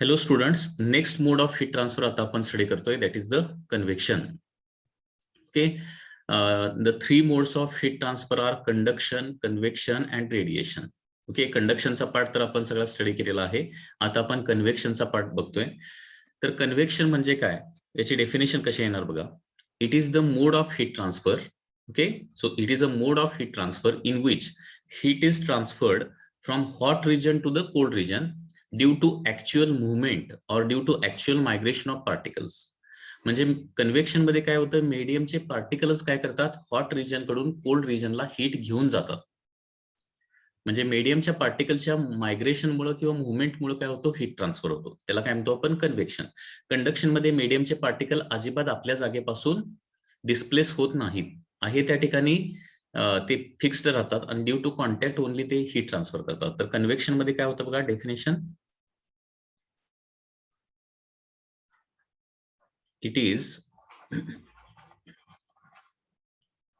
Hello students, next mode of heat transfer आता आपण study करतोय, that is the convection. Okay, the three modes of heat transfer are conduction, convection and radiation. Okay, conduction चा part तर आपण सगळा study केलेला आहे. आता आपण convection चा पार्ट बघतोय. तर convection म्हणजे काय, याची डेफिनेशन कशी येणार बघा. It is the mode of heat transfer. Okay, so it is a mode of heat transfer in which heat is transferred from hot region to the cold region due to actual movement or due to actual migration of particles. म्हणजे convection मध्ये काय होतं, मीडियमचे particles काय करतात, hot region कडून cold रिजनला heat घेऊन जातात. म्हणजे मीडियमच्या पार्टिकलच्या मायग्रेशनमुळे किंवा मुवमेंटमुळे काय होतो, हीट ट्रान्सफर होतो. त्याला काय म्हणतो आपण, कन्व्हेक्शन. कंडक्शन मध्ये मीडियमचे पार्टिकल अजिबात आपल्या जागेपासून डिस्प्लेस होत नाहीत, आहे त्या ठिकाणी ते फिक्स्ड राहतात आणि ड्यू टू कॉन्टॅक्ट ओनली ते हीट ट्रान्सफर करतात. तर कन्व्हेक्शन मध्ये काय होतं बघा, definition. It is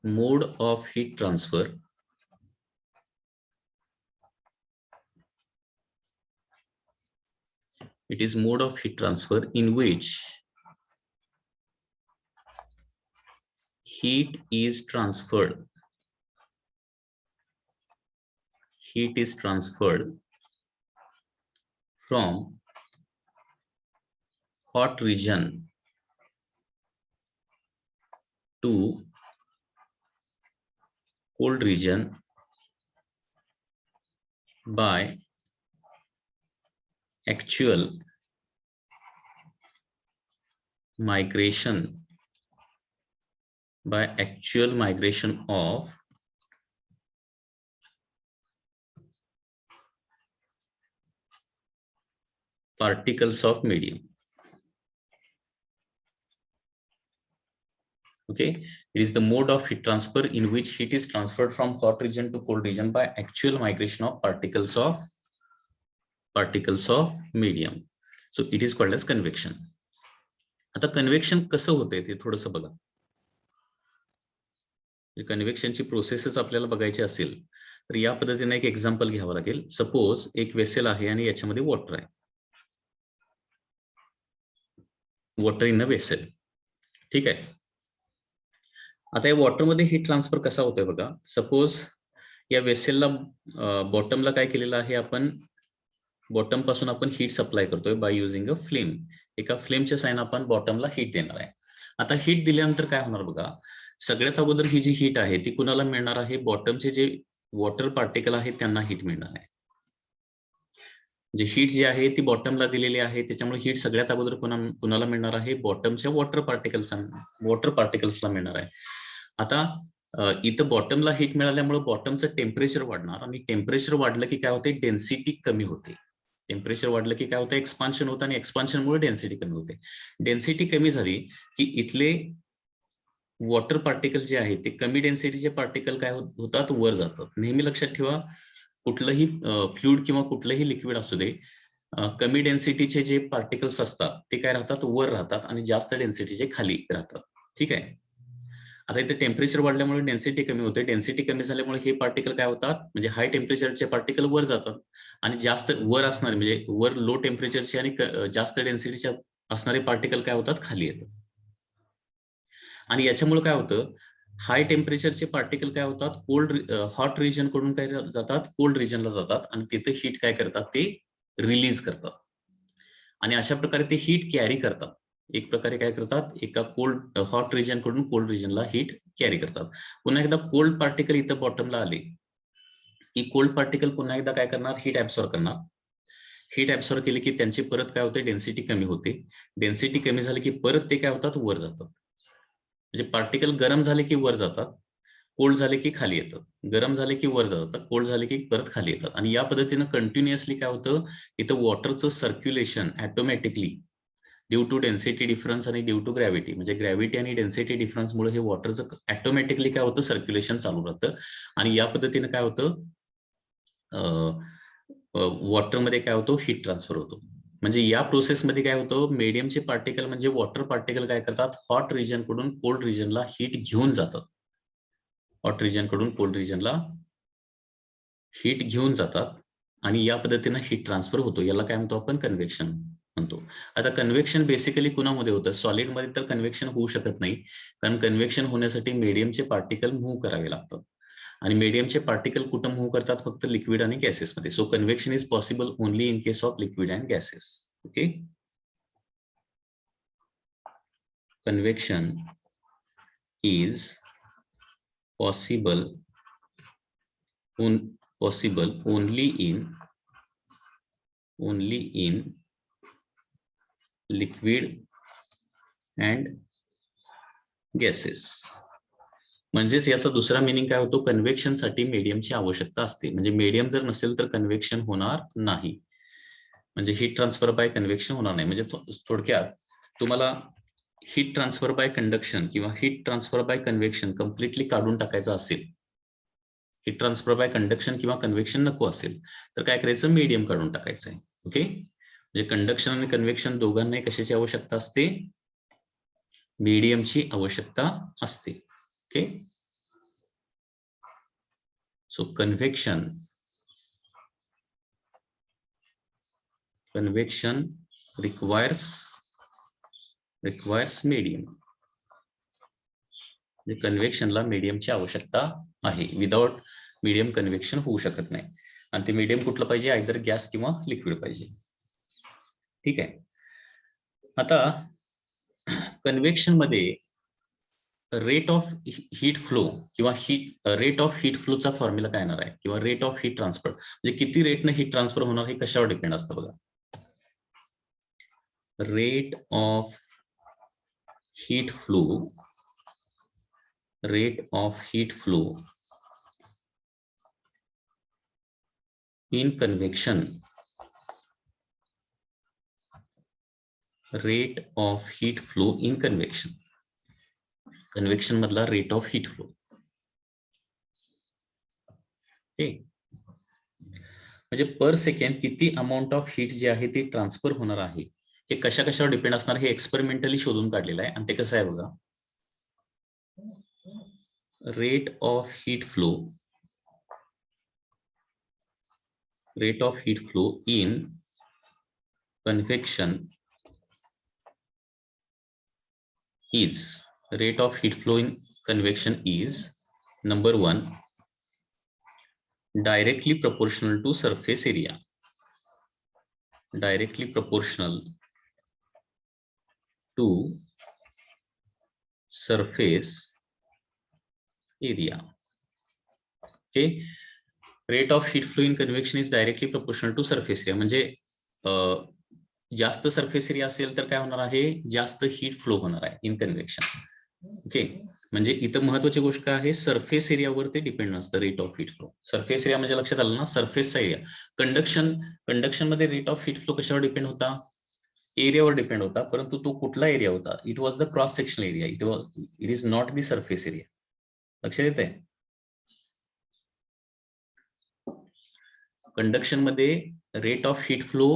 mode of heat transfer in which heat is transferred from hot region to cold region by actual migration of particles of medium. Okay, it is the mode of heat transfer in which heat is transferred from hot region to cold region by actual migration of particles of medium. So it is called as convection. आता convection कसं होतंय ते थोडंसं बघा. कन्व्हेक्शनची प्रोसेसच आपल्याला बघायची असेल तर या पद्धतीने एक एक्झाम्पल घ्यावं लागेल. सपोज एक वेसेल आहे आणि याच्यामध्ये वॉटर आहे, वॉटर इन अ वेसेल. ठीक आहे. आता या वॉटरमध्ये हीट ट्रान्सफर कसा होतोय बघा. सपोज या वेसेलला बॉटमला काय केलेलं आहे, आपण बॉटम पासून आपण हीट सप्लाय करतोय बाय युझिंग अ फ्लेम. एका फ्लेमच्या साइन आपण बॉटमला हीट देणार आहे. आता हीट दिल्यानंतर काय होणार बघा, सगळ्यात अगोदर ही जी हीट आहे ती कुणाला मिळणार आहे, बॉटमचे जे वॉटर पार्टिकल आहेत त्यांना हीट मिळणार आहे. जे हीट जी आहे ती बॉटमला दिलेली आहे, त्याच्यामुळे हीट सगळ्यात अगोदर कुणाला मिळणार आहे, बॉटमच्या वॉटर पार्टिकल्सला मिळणार आहे. आता इथं बॉटमला हीट मिळाल्यामुळे बॉटमचं टेम्परेचर वाढणार आणि टेम्परेचर वाढलं की काय होते, डेन्सिटी कमी होते. टेम्परेचर वाढलं की काय होतं, एक्सपान्शन होतं आणि एक्सपान्शनमुळे डेन्सिटी कमी होते. डेन्सिटी कमी झाली की इथले वॉटर पार्टिकल जे आहे ते कमी डेन्सिटीचे पार्टिकल काय होतात, वर जातात. नेहमी लक्षात ठेवा, कुठलंही फ्लुइड किंवा कुठलंही लिक्विड असू दे, कमी डेन्सिटीचे जे पार्टिकल्स असतात ते काय राहतात, वर राहतात आणि जास्त डेन्सिटीचे खाली राहतात. ठीक आहे. आता इथे टेम्परेचर वाढल्यामुळे डेन्सिटी कमी होते. डेन्सिटी कमी झाल्यामुळे हे पार्टिकल काय होतात, म्हणजे हाय टेम्परेचरचे पार्टिकल वर जातात आणि जास्त वर असणारे म्हणजे वर लो टेम्परेचरचे आणि जास्त डेन्सिटीचे असणारे पार्टिकल काय होतात, खाली येतात. आणि याच्यामुळे काय होतं, हाय टेम्परेचरचे पार्टिकल काय होतात, हॉट रिजन कडून काय जातात, कोल्ड रिजनला जातात आणि तिथे हीट काय करतात, ते रिलीज करतात आणि अशा प्रकारे ते हीट कॅरी करतात. एक प्रकारे काय करतात, एका हॉट रिजन कडून कोल्ड रिजनला हीट कॅरी करतात. पुन्हा एकदा कोल्ड पार्टिकल इथं बॉटमला आले की कोल्ड पार्टिकल पुन्हा एकदा काय करणार, हीट ऍब्सॉर्ब करणार. हीट ऍब्सॉर्ब केली की त्यांची परत काय होते, डेन्सिटी कमी होते. डेन्सिटी कमी झाली की परत ते काय होतात, वर जातात. म्हणजे पार्टिकल गरम झाले की वर जातात, कोल्ड झाले की खाली येतात. गरम झाले की वर जातात, कोल्ड झाले की परत खाली येतात. आणि या पद्धतीने कंटिन्युअसली काय होतं, इथं वॉटरचं circulation automatically due to density difference आणि ड्यू टू ग्रॅव्हिटी, म्हणजे ग्रॅव्हिटी आणि डेन्सिटी डिफरन्समुळे हे वॉटरचं ऑटोमॅटिकली काय होतं, सर्क्युलेशन चालू राहतं. आणि या पद्धतीने काय होतं, वॉटरमध्ये काय होतं, हीट ट्रान्सफर होतो. म्हणजे या प्रोसेसमध्ये काय होतं, मीडियमचे पार्टिकल म्हणजे वॉटर पार्टिकल काय करतात, हॉट रिजन कडून कोल्ड रिजनला हीट घेऊन जातात. हॉट रिजन कडून कोल्ड रिजनला हीट घेऊन जातात आणि या पद्धतीने हीट ट्रान्सफर होतो. याला काय म्हणतो आपण, कन्व्हेक्शन म्हणतो. म्हणतो. आता कन्व्हेक्शन बेसिकली कुणामध्ये होतं? सॉलिडमध्ये तर कन्व्हेक्शन होऊ शकत नाही, कारण कन्व्हेक्शन होण्यासाठी मीडियमचे पार्टिकल मूव्ह करावे लागतात आणि मीडियमचे पार्टिकल कुठं मूव्ह करतात? फक्त लिक्विड आणि गॅसेसमध्ये. So convection is possible only in case of liquid and gases. Okay, convection is possible only in liquid and gases. म्हणजेच याचा दुसरा मिनिंग काय होतो? कन्व्हेक्शन साठी मीडियमची आवश्यकता असते. म्हणजे मीडियम जर नसेल तर कन्व्हेक्शन होणार नाही, म्हणजे हीट ट्रान्सफर बाय कन्व्हेक्शन होणार नाही. म्हणजे थोडक्यात तुम्हाला हीट ट्रान्सफर बाय कंडक्शन किंवा heat transfer by convection completely काढून टाकायचं असेल, हीट ट्रान्सफर बाय कंडक्शन किंवा कन्व्हेक्शन नको असेल, तर काय करायचं? मीडियम काढून टाकायचं आहे. ओके, म्हणजे कंडक्शन आणि कन्व्हेक्शन दोघांनाही कशाची आवश्यकता असते? मीडियमची आवश्यकता असते. Okay, so convection requires medium. म्हणजे कन्व्हेक्शनला मीडियमची आवश्यकता आहे. विदाउट मीडियम कन्व्हेक्शन होऊ शकत नाही. आणि ते मीडियम कुठलं पाहिजे? आयदर गॅस किंवा लिक्विड पाहिजे. ठीक आहे. आता कन्व्हेक्शन मध्ये रेट ऑफ हीट फ्लो किंवा रेट ऑफ हीट फ्लोचा फॉर्म्युला काय येणार आहे? किंवा रेट ऑफ हीट ट्रान्सफर म्हणजे किती रेटने हीट ट्रान्सफर होणार हे कशावर डिपेंड असतं बघा. Rate of heat flow in convection, rate of heat flow in convection. Convection मधला रेट ऑफ हीट फ्लो. म्हणजे पर सेकंड किती अमाऊंट ऑफ हीट जे आहे ते ट्रान्सफर होणार आहे हे कशा कशावर डिपेंड असणार हे एक्सपेरिमेंटली शोधून काढलेलं आहे. आणि ते कसं आहे बघा, rate of heat flow in convection is, rate of heat flow in convection is number 1 directly proportional to surface area. Directly proportional to surface area. Okay, rate of heat flow in convection is directly proportional to surface area. म्हणजे जास्त surface area असेल तर काय होणार आहे? जास्त heat flow होणार आहे इन कन्व्हेक्शन. ओके, म्हणजे इथं महत्वाची गोष्ट काय आहे? सरफेस एरियावर ते डिपेंड नसतं rate of heat flow. Surface area म्हणजे लक्षात आलं ना, सरफेसचा एरिया. कंडक्शन मध्ये रेट ऑफ हीट फ्लो कशावर डिपेंड होता? एरियावर डिपेंड होता, परंतु तो कुठला एरिया होता? It was the cross sectional area. It is not the surface area. लक्षात येत आहे? कंडक्शन मध्ये rate of heat flow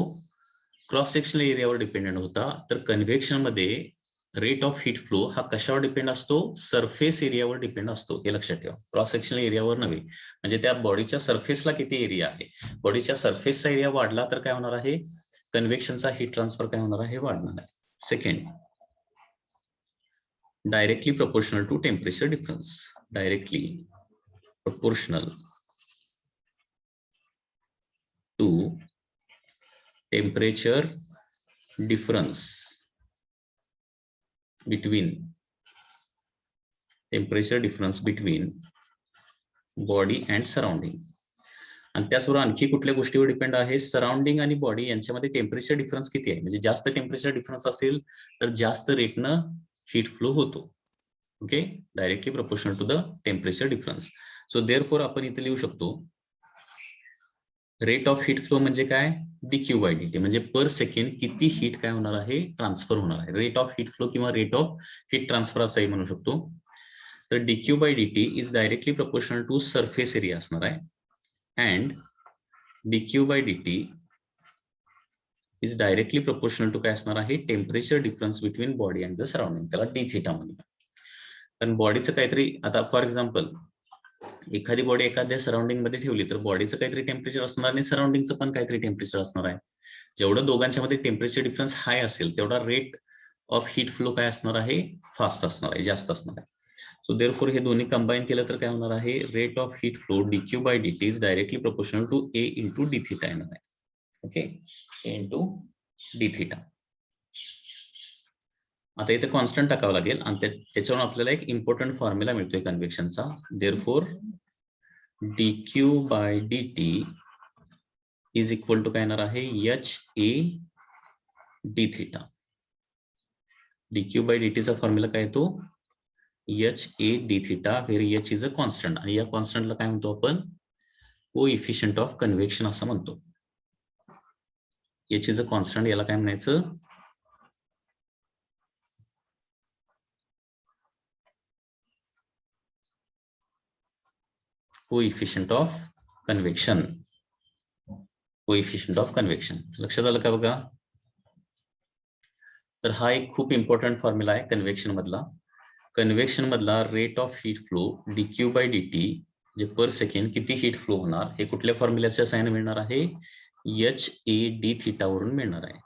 cross sectional एरियावर डिपेंडेंट होता, तर कन्व्हेक्शन मध्ये रेट ऑफ हीट फ्लो हा कशावर डिपेंड असतो? सरफेस एरियावर डिपेंड असतो. हे लक्षात ठेवा, क्रॉस सेक्शनल एरियावर नव्हे. म्हणजे त्या बॉडीच्या सरफेसला किती एरिया आहे, बॉडीच्या सरफेसचा एरिया वाढला तर काय होणार आहे? कन्व्हेक्शनचा हीट ट्रान्सफर काय होणार आहे? वाढणार आहे. Second, directly proportional to temperature difference. Directly proportional to temperature difference between body and surrounding. आणि त्याचबरोबर आणखी कुठल्या गोष्टीवर डिपेंड आहे? सराउंडिंग आणि बॉडी यांच्यामध्ये टेम्परेचर डिफरन्स किती आहे. म्हणजे जास्त टेम्परेचर डिफरन्स असेल तर जास्त रेटनं हीट फ्लो होतो. Okay, directly proportional to the temperature difference. So therefore आपण इथे लिहू शकतो रेट ऑफ हीट फ्लो म्हणजे काय? dq by dt. म्हणजे पर सेकंड किती हीट काय होणार आहे? ट्रान्सफर होणार आहे. रेट ऑफ हीट फ्लो किंवा रेट ऑफ हीट ट्रान्सफर असंही म्हणू शकतो. तर dq by dt is directly proportional to surface area असणार आहे. And dq by dt is directly proportional to काय असणार आहे? Temperature difference between body and the surrounding. त्याला डी थिटा म्हणूया. कारण बॉडीचं काहीतरी, आता फॉर एक्झाम्पल एखादी बॉडी एखाद्या सराउंडिंग मध्ये ठेवली तर बॉडीचं काहीतरी टेम्परेचर असणार आणि सराउंडिंगचं पण काहीतरी टेम्परेचर असणार आहे. जेवढं दोघांच्या मध्ये टेम्परेचर डिफरन्स हाय असेल तेवढा रेट ऑफ हीट फ्लो काय असणार आहे, फास्ट असणार आहे, जास्त असणार आहे. सो देअरफॉर हे दोन्ही कंबाईन केलं तर काय होणार आहे, rate of heat flow dq by dt is directly proportional to a into D theta येणार आहे. Okay, a into D theta. आता इथे कॉन्स्टंट टाकावं लागेल आणि त्याच्यावरून आपल्याला एक इम्पॉर्टंट फॉर्म्युला मिळतोय कन्व्हेक्शनचा. Therefore dq by dt is equal to काय येणार आहे, H A D theta. dq by dt चा फॉर्म्युला काय येतो, H A D theta, where H is a constant आणि या कॉन्स्टंटला काय म्हणतो आपण, कोएफिशियंट ऑफ कन्व्हेक्शन असं म्हणतो. एच इज अ कॉन्स्टंट, याला काय म्हणायचं, coefficient of convection. Coefficient of convection लक्षात आलं का बघा. तर हा एक खूप इम्पॉर्टंट फॉर्म्युला आहे कन्व्हेक्शन मधला. कन्व्हेक्शन मधला rate of heat flow dq by dt जे पर सेकंड किती हीट फ्लो होणार हे कुठल्या फॉर्म्युल्याच्या साहाय्याने मिळणार आहे, एच ए डी थिटा वरून मिळणार आहे.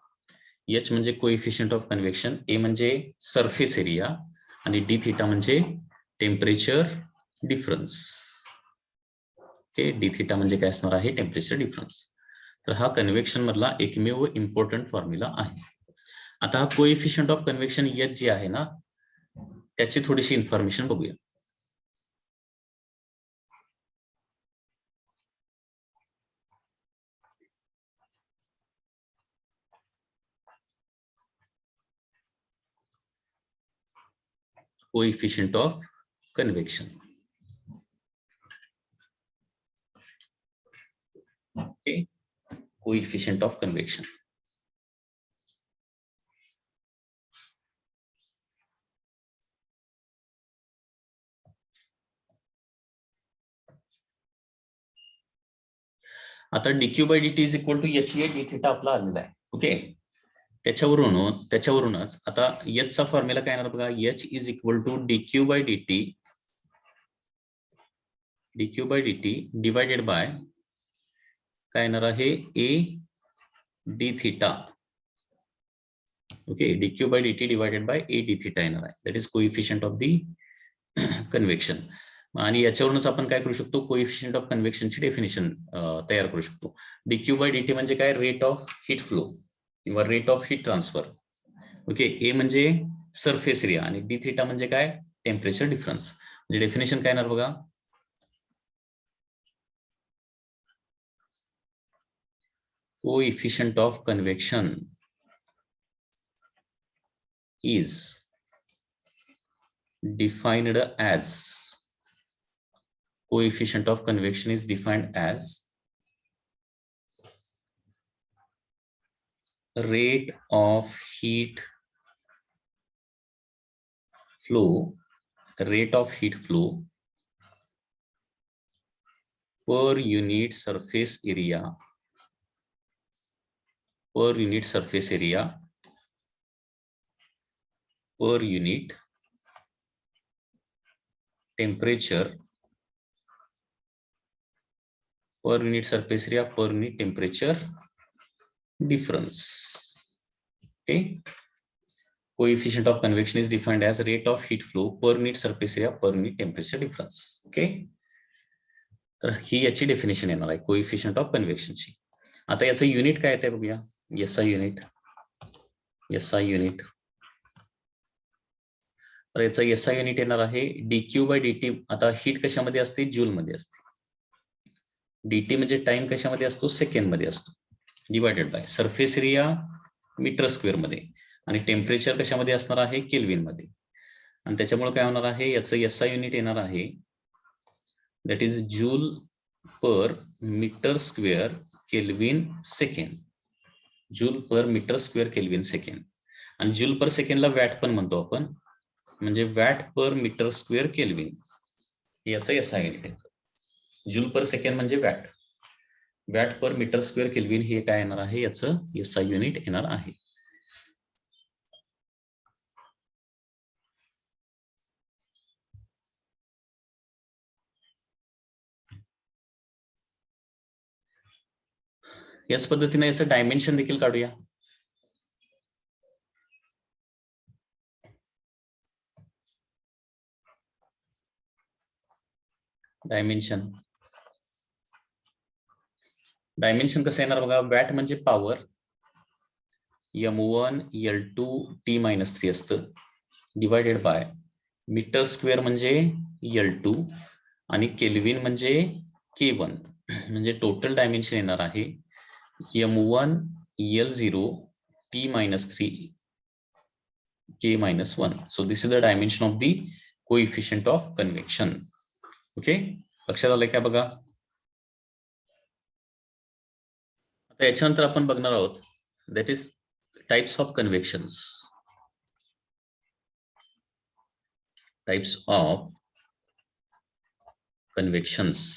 एच म्हणजे कोएफिशियंट ऑफ कन्व्हेक्शन, ए म्हणजे सरफेस एरिया आणि डी थिटा म्हणजे temperature difference. Okay, D theta म्हणजे काय असणार आहे, टेम्परेचर डिफरन्स. तर हा कन्व्हेक्शन मधला एकमेव इम्पॉर्टंट फॉर्म्युला आहे. आता हा coefficient of convection H J आहे ना, त्याची थोडीशी इन्फॉर्मेशन बघूया. Coefficient of convection. Okay, coefficient of convection. आता dq by dt is equal to H A D theta आपला आलेला आहे. ओके, त्याच्यावरूनच आता एच चा फॉर्म्युला काय येणार बघा, H is equal to dq by dt divided by काय येणार आहे, A D theta. Okay, dq by dt divided by A D theta येणार आहे. That is coefficient of the convection. आणि याच्यावरूनच आपण काय करू शकतो, कोएफिशियंट ऑफ कन्व्हेक्शनची डेफिनेशन तयार करू शकतो. dq बाय dt म्हणजे काय, रेट ऑफ हीट फ्लो किंवा rate of heat transfer. Okay, A म्हणजे सरफेस एरिया आणि डी थिटा म्हणजे काय, टेम्परेचर डिफरन्स. म्हणजे डेफिनेशन काय येणार बघा, coefficient of convection is defined as, coefficient of convection is defined as rate of heat flow per unit surface area per unit temperature per unit surface area per unit temperature difference. Okay, coefficient of convection is defined as rate of heat flow per unit surface area per unit temperature difference. Okay, तर ही याची definition येणार आहे coefficient of कन्व्हेक्शनची. आता याचं unit काय येते बघूया, SI unit. तर याचा एसआय युनिट येणार आहे dq बाय dt. आता हीट कशामध्ये असते, जूल मध्ये असते. dt म्हणजे टाइम कशामध्ये असतो, सेकंड मध्ये असतो. Divided by surface area metre square मध्ये आणि टेम्परेचर कशामध्ये असणार आहे, केल्विन मध्ये. आणि त्याच्यामुळे काय होणार आहे, याचं एसआय युनिट येणार आहे that is joule per metre square kelvin second. Joule per metre square kelvin second. आणि जूल पर सेकंडला वॅट पण म्हणतो आपण, म्हणजे watt per metre square kelvin याचं एसआय युनिट आहे. जूल पर सेकंड म्हणजे watt per metre square kelvin हे काय येणार आहे, याचं एसआय युनिट येणार आहे. याच पद्धतीने याचं डायमेन्शन देखील काढूया. डायमेन्शन कसं येणार बघा. वॅट म्हणजे पॉवर, m1 L2 T-3 असतं, डिवायडेड बाय मीटर स्क्वेअर म्हणजे L2 आणि केल्विन म्हणजे K1. म्हणजे टोटल डायमेन्शन येणार आहे m1 L0 T-3 K-1. So this is the dimension of the coefficient of convection. ओके, लक्षात आलंय का बघा. आता याच्यानंतर आपण बघणार आहोत that is types of convections. Types of convections.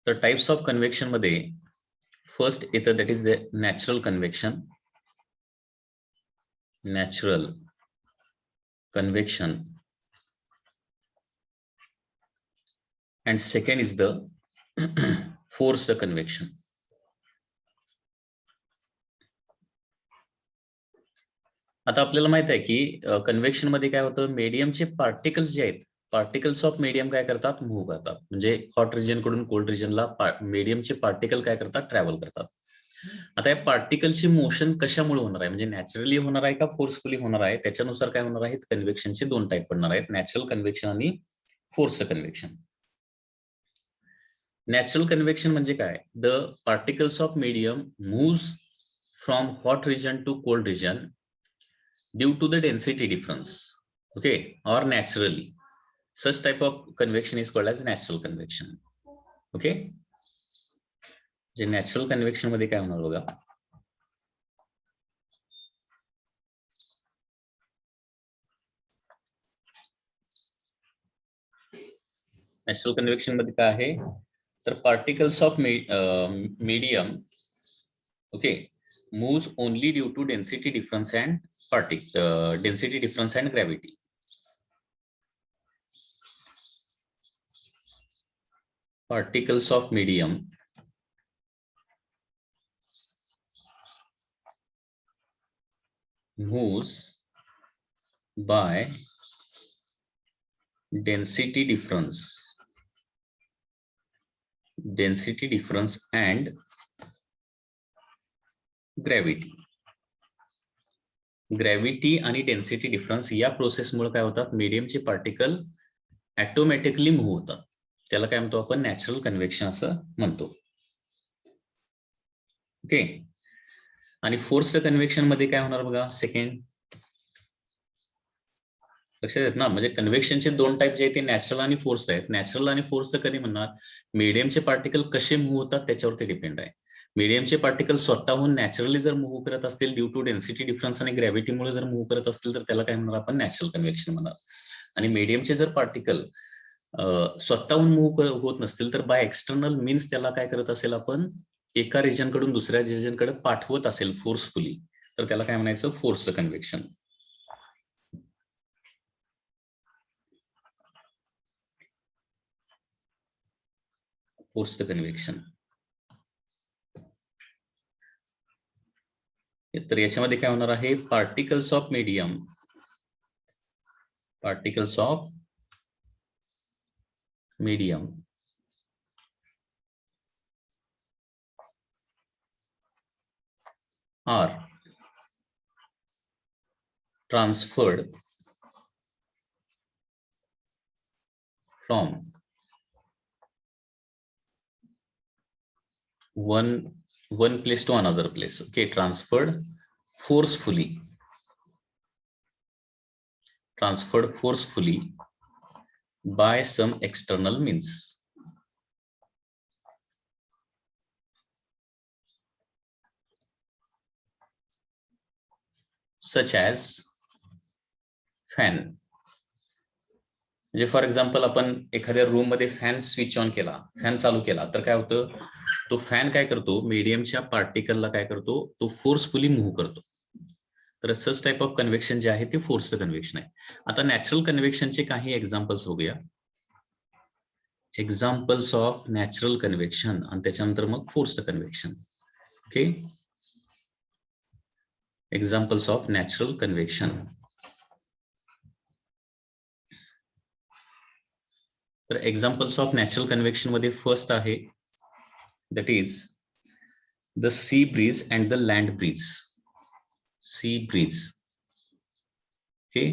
तर टाइप्स ऑफ कन्व्हेक्शन मध्ये फर्स्ट येतं that is the natural convection. Natural convection. And second is the forced convection. आता आपल्याला माहित आहे की कन्व्हेक्शन मध्ये काय होतं, मीडियमचे पार्टिकल्स जे आहेत, पार्टिकल्स ऑफ मीडियम काय करतात, मूव्ह करतात. म्हणजे हॉट रिजन कडून कोल्ड रिजनला मीडियमचे पार्टिकल काय करतात, ट्रॅव्हल करतात. आता या पार्टिकलची मोशन कशामुळे होणार आहे, म्हणजे नॅचरली होणार आहे का फोर्सफुली होणार आहे, त्याच्यानुसार काय होणार आहे, कन्व्हेक्शनचे दोन टाईप पडणार आहेत, नॅचरल कन्व्हेक्शन आणि फोर्स्ड कन्व्हेक्शन. नॅचरल कन्व्हेक्शन म्हणजे काय, the particles of medium moves from hot region to cold region due to the density difference. Okay, और naturally. Such type of convection is called as natural convection. Okay, जे natural convection मध्ये काय होणार बघा. Natural convection मध्ये काय आहे, तर particles of medium okay moves only due to density difference and density difference and gravity. Particles of medium moves by density difference and gravity आणि डेन्सिटी डिफरन्स या प्रोसेसमुळे काय होतात, मीडियमचे पार्टिकल ऑटोमॅटिकली मूव्ह होतात. त्याला काय म्हणतो आपण, नॅचरल कन्व्हेक्शन असं म्हणतो. ओके, आणि फोर्स्ड कन्व्हेक्शन मध्ये काय होणार बघा. सेकंड लक्षात येत ना, म्हणजे कन्व्हेक्शनचे दोन टाइप जे आहेत ते नॅचरल आणि फोर्स्ड आहेत. नॅचरल आणि फोर्स्ड कधी म्हणणार, मीडियमचे पार्टिकल कसे मूव्ह होतात त्याच्यावरती डिपेंड आहे. मीडियमचे पार्टिकल स्वतःहून नॅचरली जर मूव्ह करत असतील ड्यू टू डेन्सिटी डिफरन्स आणि ग्रॅव्हिटीमुळे जर मूव्ह करत असतील तर त्याला काय म्हणणार आपण, नॅचरल कन्व्हेक्शन म्हणणार. आणि मीडियमचे जर पार्टिकल स्वतःहून मूव्ह होत नसतील तर बाय एक्सटर्नल मीन्स त्याला काय करत असेल आपण, एका रिजन कडून दुसऱ्या रिजन कडे पाठवत असेल फोर्सफुली, तर त्याला काय म्हणायचं, फोर्स्ड कन्व्हेक्शन. Forced convection. तर याच्यामध्ये काय होणार आहे, particles of medium are transferred from one place to another place. Okay, transferred forcefully by some external means. Such as fan. म्हणजे फॉर एक्झाम्पल आपण एखाद्या रूम मध्ये फॅन स्विच ऑन केला, फॅन चालू केला, तर काय होतं, तो फॅन काय करतो, मीडियमच्या पार्टिकलला काय करतो, तो फोर्सफुली मूव्ह करतो. तर सच टाइप ऑफ कन्व्हेक्शन जे आहे ते फोर्स्ड कन्व्हेक्शन आहे. आता नॅचरल कन्व्हेक्शनचे काही एक्झाम्पल्स बघूया. एक्झाम्पल्स ऑफ नॅचरल कन्व्हेक्शन आणि त्याच्यानंतर मग forced convection. Okay, examples of natural convection. तर एक्झाम्पल्स ऑफ नॅचरल कन्व्हेक्शन मध्ये फर्स्ट आहे that is the sea breeze and the land breeze. Sea breeze. Okay,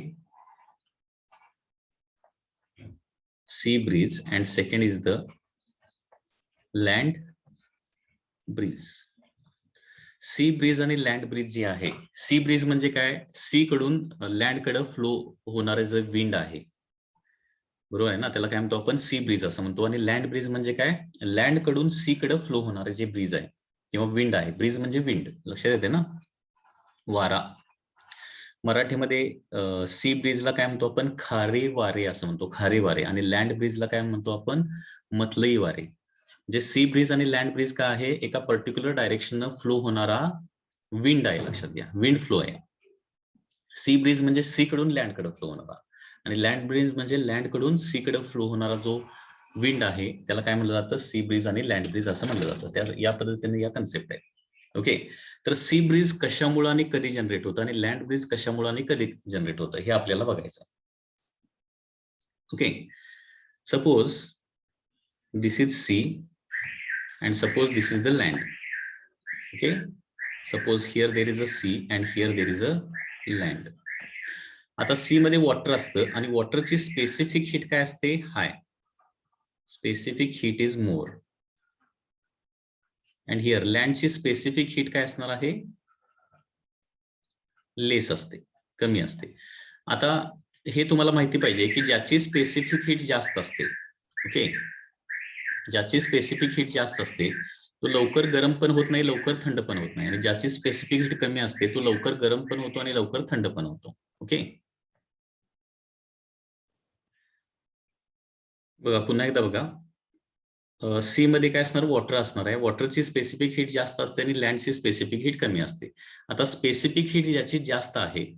sea breeze, and second is the land breeze. Sea breeze आणि land breeze जी आहे, sea bridge म्हणजे काय, C कडून land कडे flow होणारे जे विंड आहे, बरोबर आहे ना, त्याला काय म्हणतो आपण सी ब्रीज असं म्हणतो. आणि लँड ब्रीज म्हणजे काय, लँड कडून सी कडे फ्लो होणारे जे ब्रीज आहे किंवा विंड आहे. ब्रीज म्हणजे विंड, लक्षात येते ना, वारा. मराठीमध्ये सी ब्रीजला काय म्हणतो आपण, खारे वारे असं म्हणतो, खारे वारे. आणि लँड ब्रीजला काय म्हणतो आपण, मतलई वारे. जे सी ब्रीज आणि लँड ब्रीज काय आहे, एका पर्टिक्युलर डायरेक्शननं फ्लो होणारा विंड आहे, लक्षात घ्या, विंड फ्लो आहे. सी ब्रीज म्हणजे सी कडून लँड कडे फ्लो होणारा, आणि लँड ब्रीज म्हणजे लँड कडून सी कडे फ्लो होणारा जो विंड आहे त्याला काय म्हणलं जातं, सी ब्रीज आणि लँड ब्रीज असं म्हणलं जातं. त्या या पद्धतीने या कन्सेप्ट आहे. ओके, तर सी ब्रीज कशामुळे आणि कधी जनरेट होतं आणि लँड ब्रीज कशामुळे आणि कधी जनरेट होतं हे आपल्याला बघायचं. Okay, suppose this is sea and suppose this is the land. Okay, suppose here there is a sea and here there is a land. आता सी मध्ये वॉटर असतं आणि वॉटरची स्पेसिफिक हीट काय असते, high. Specific heat is more. And here लँडची specific heat काय असणार आहे, लेस असते, कमी असते. आता हे तुम्हाला माहिती पाहिजे की ज्याची स्पेसिफिक हीट जास्त असते, ओके, ज्याची स्पेसिफिक हीट जास्त असते तो लवकर गरम पण होत नाही, लवकर थंड पण होत नाही. आणि ज्याची स्पेसिफिक हीट कमी असते तो लवकर गरम पण होतो आणि लवकर थंड पण होतो. ओके, बघा पुन्हा एकदा बघा, सी मध्ये काय असणार, वॉटर असणार आहे. वॉटरची स्पेसिफिक हीट जास्त असते आणि लँडची स्पेसिफिक हीट कमी असते. आता स्पेसिफिक हीट ज्याची जास्त आहे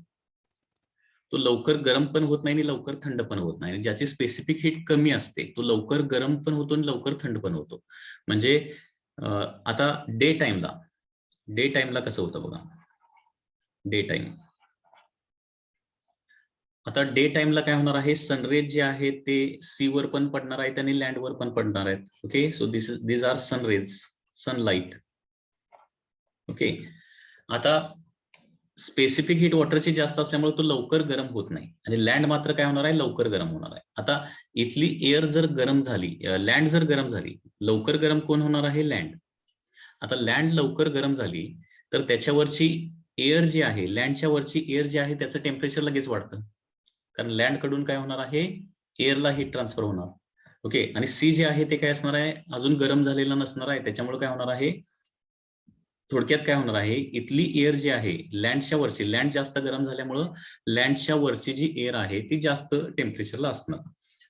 तो लवकर गरम पण होत नाही आणि लवकर थंड पण होत नाही. आणि ज्याची स्पेसिफिक हीट कमी असते तो लवकर गरम पण होतो आणि लवकर थंड पण होतो. म्हणजे आता डे टाइमला कसं होतं बघा, डे टाइम. आता डे टाइमला काय होणार आहे, सनरेज जे आहेत ते सी वर पण पडणार आहेत आणि लँड वर पण पडणार आहेत. Okay, so this are sunrays, sunlight. Okay, आता स्पेसिफिक हीट वॉटरची जास्त असल्यामुळे तो लवकर गरम होत नाही आणि लँड मात्र काय होणार आहे, लवकर गरम होणार आहे. आता इथली एअर जर गरम झाली, लँड जर गरम झाली, लवकर गरम कोण होणार आहे, लँड. आता लँड लवकर गरम झाली तर त्याच्यावरची एअर जी आहे, लँडच्या वरची एअर जी आहे त्याचं टेम्परेचर लगेच वाढतं, कारण लँड कडून काय होणार आहे, एअरला हीट ट्रान्सफर होणार. ओके, आणि सी जे आहे ते काय असणार आहे, अजून गरम झालेलं नसणार आहे. त्याच्यामुळे काय होणार आहे, थोडक्यात काय होणार आहे, इथली एअर जी आहे लँडच्या वरची, लँड जास्त गरम झाल्यामुळं लँडच्या वरची जी एअर आहे ती जास्त टेम्परेचरला असणार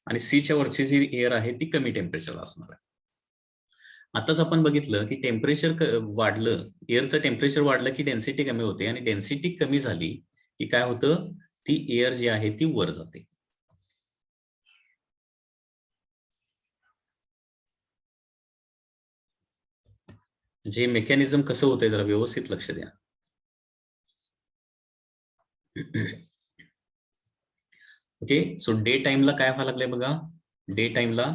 आणि सीच्या वरची जी एअर आहे ती कमी टेम्परेचरला असणार आहे. आताच आपण बघितलं की टेम्परेचर वाढलं, एअरचं टेम्परेचर वाढलं की डेन्सिटी कमी होते आणि डेन्सिटी कमी झाली की काय होतं, ती एअर जी आहे ती वर जाते. जे मेकॅनिझम कसं होतंय जरा व्यवस्थित लक्ष द्या. ओके, सो डे टाइमला काय व्हायला लागलंय बघा, डे टाइमला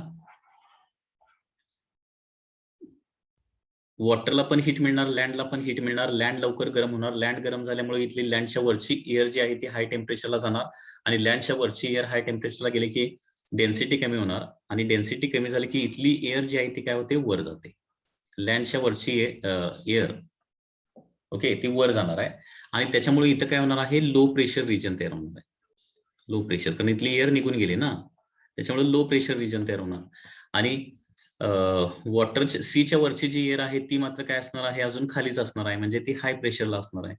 वॉटरला पण हीट मिळणार, लँडला पण हीट मिळणार. लँड लवकर गरम होणार, लँड गरम झाल्यामुळे इथली लँडच्या वरची एअर जी आहे ती हाय टेम्परेचरला जाणार आणि लँडच्या वरची एअर हाय टेम्परेचरला गेली की डेन्सिटी कमी होणार आणि डेन्सिटी कमी झाली की इथली एअर जी आहे ती काय होते, वर जाते. लँडच्या वरची एअर, ओके, ती वर जाणार आहे आणि त्याच्यामुळे इथं काय होणार आहे, लो प्रेशर रिजन तयार होणार आहे. लो प्रेशर, कारण इथली एअर निघून गेली ना, त्याच्यामुळे लो प्रेशर रिजन तयार होणार. आणि वॉटर सीच्या वरची जी एअर आहे ती मात्र काय असणार आहे, अजून खालीच असणार आहे, म्हणजे ती हाय प्रेशरला असणार आहे.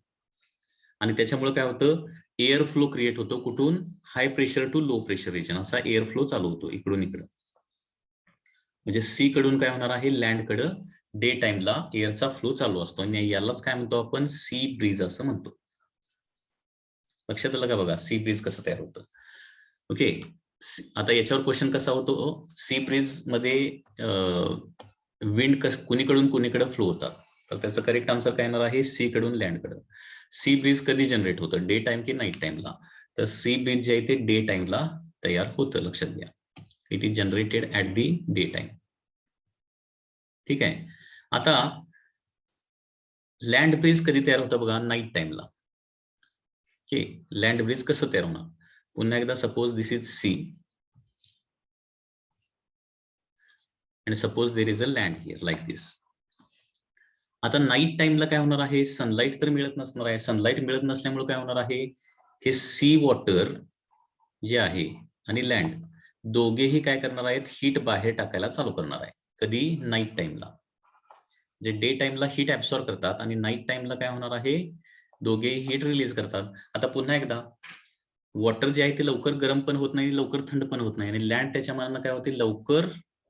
आणि त्याच्यामुळे काय होतं, एअर फ्लो क्रिएट होतो, कुठून, high pressure to low pressure region, असा एअर फ्लो चालू होतो इकडून इकडं. म्हणजे सी कडून काय होणार आहे, लँड कडं डे टाइमला एअरचा फ्लो चालू असतो आणि यालाच काय म्हणतो आपण, सी ब्रीज असं म्हणतो. लक्षात आलं का बघा सी ब्रीज कसं तयार होतं. ओके, आता याच्यावर क्वेश्चन कसा होतो, सी ब्रीज मध्ये विंड कुणीकडून कुणीकडे फ्लो होतात, तर त्याचं करेक्ट आन्सर काय येणार आहे, सी कडून लँडकडे. सी ब्रीज कधी जनरेट होतं, डे टाइम की नाईट टाइमला, तर सी ब्रीज जे आहे ते डे टाइमला तयार होतं, लक्षात घ्या. It is generated at the day time. ठीक आहे. आता लँड ब्रीज कधी तयार होतं बघा, नाईट टाइमला. ओके, लँड ब्रीज कसं तयार होणार, पुन्हा एकदा suppose this is sea and suppose there is a land here like this. आता नाईट टाइमला काय होणार आहे, सनलाईट तर मिळत नसणार आहे. सनलाईट मिळत नसल्यामुळे काय होणार आहे, हे सी वॉटर जे आहे आणि लँड दोघेही काय करणार आहेत, हीट बाहेर टाकायला चालू करणार आहे. कधी, नाईट टाइमला. जे डे टाइमला हीट ऍब्सॉर्ब करतात आणि नाईट टाइमला काय होणार आहे, दोघेही हीट रिलीज करतात. आता पुन्हा एकदा वॉटर जे आहे ते लवकर गरम पण होत नाही, लवकर थंड पण होत नाही, आणि लँड त्याच्या मानानं काय होते, लवकर